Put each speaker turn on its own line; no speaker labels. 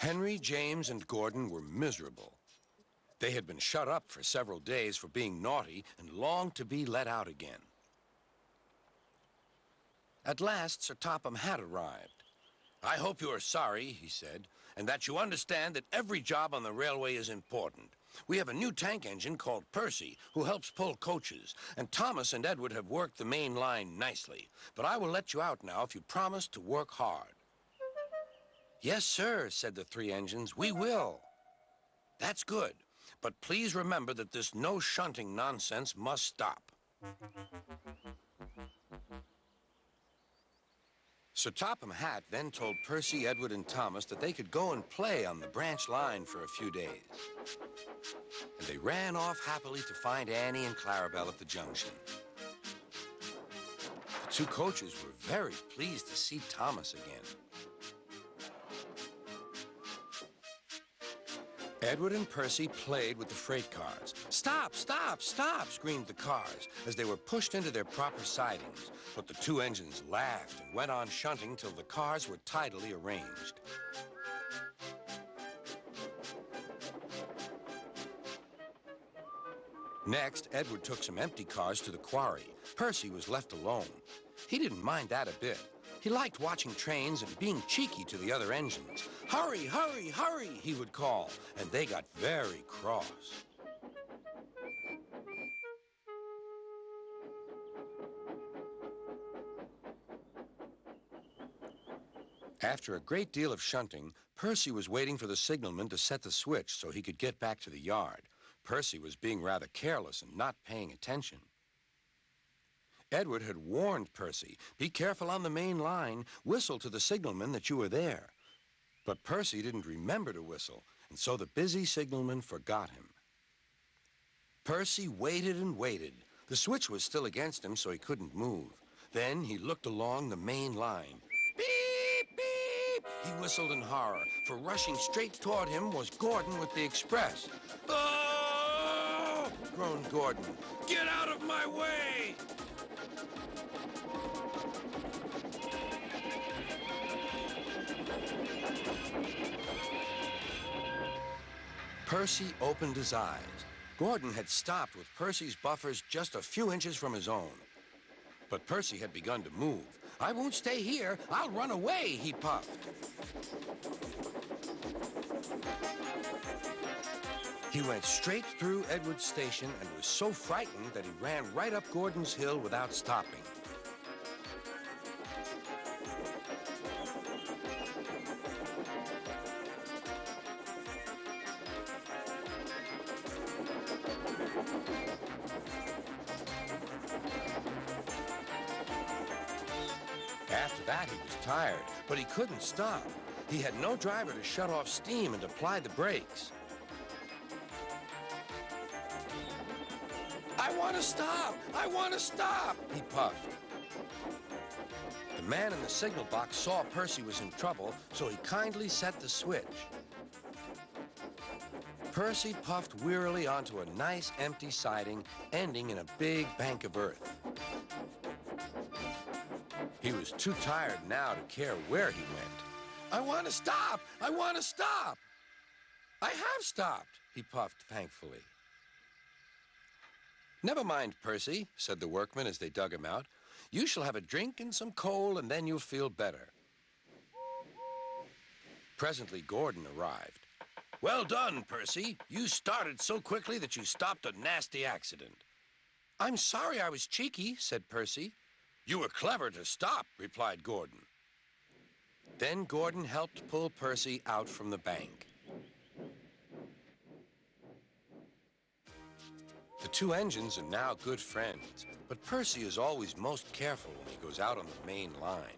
Henry, James, and Gordon were miserable. They had been shut up for several days for being naughty and longed to be let out again. At last, Sir Topham had arrived. "I hope you are sorry," he said, "and that you understand that every job on the railway is important. We have a new tank engine called Percy, who helps pull coaches, and Thomas and Edward have worked the main line nicely. But I will let you out now if you promise to work hard." "Yes, sir," said the three engines, "we will." "That's good. But please remember that this no shunting nonsense must stop." Sir Topham Hatt then told Percy, Edward, and Thomas that they could go and play on the branch line for a few days. And they ran off happily to find Annie and Clarabelle at the junction. The two coaches were very pleased to see Thomas again. Edward and Percy played with the freight cars. "Stop, stop, stop," screamed the cars as they were pushed into their proper sidings. But the two engines laughed and went on shunting till the cars were tidily arranged. Next, Edward took some empty cars to the quarry. Percy was left alone. He didn't mind that a bit. He liked watching trains and being cheeky to the other engines. "Hurry, hurry, hurry," he would call, and they got very cross. After a great deal of shunting, Percy was waiting for the signalman to set the switch so he could get back to the yard. Percy was being rather careless and not paying attention. Edward had warned Percy, "Be careful on the main line. Whistle to the signalman that you are there." But Percy didn't remember to whistle, and so the busy signalman forgot him. Percy waited and waited. The switch was still against him, so he couldn't move. Then he looked along the main line. "Beep, beep!" He whistled in horror, for rushing straight toward him was Gordon with the express. "Oh!" groaned Gordon. "Get out of my way!" Percy opened his eyes. Gordon had stopped with Percy's buffers just a few inches from his own. But Percy had begun to move. "I won't stay here. I'll run away," he puffed. He went straight through Edward's station and was so frightened that he ran right up Gordon's hill without stopping. After that, he was tired, but he couldn't stop. He had no driver to shut off steam and apply the brakes. "I want to stop! I want to stop!" he puffed. The man in the signal box saw Percy was in trouble, so he kindly set the switch. Percy puffed wearily onto a nice empty siding, ending in a big bank of earth. He was too tired now to care where he went. "I want to stop! I want to stop!" "I have stopped," he puffed thankfully. "Never mind, Percy," said the workmen as they dug him out. "You shall have a drink and some coal, and then you'll feel better." Presently, Gordon arrived. "Well done, Percy. You started so quickly that you stopped a nasty accident." "I'm sorry I was cheeky," said Percy. "You were clever to stop," replied Gordon. Then Gordon helped pull Percy out from the bank. The two engines are now good friends, but Percy is always most careful when he goes out on the main line.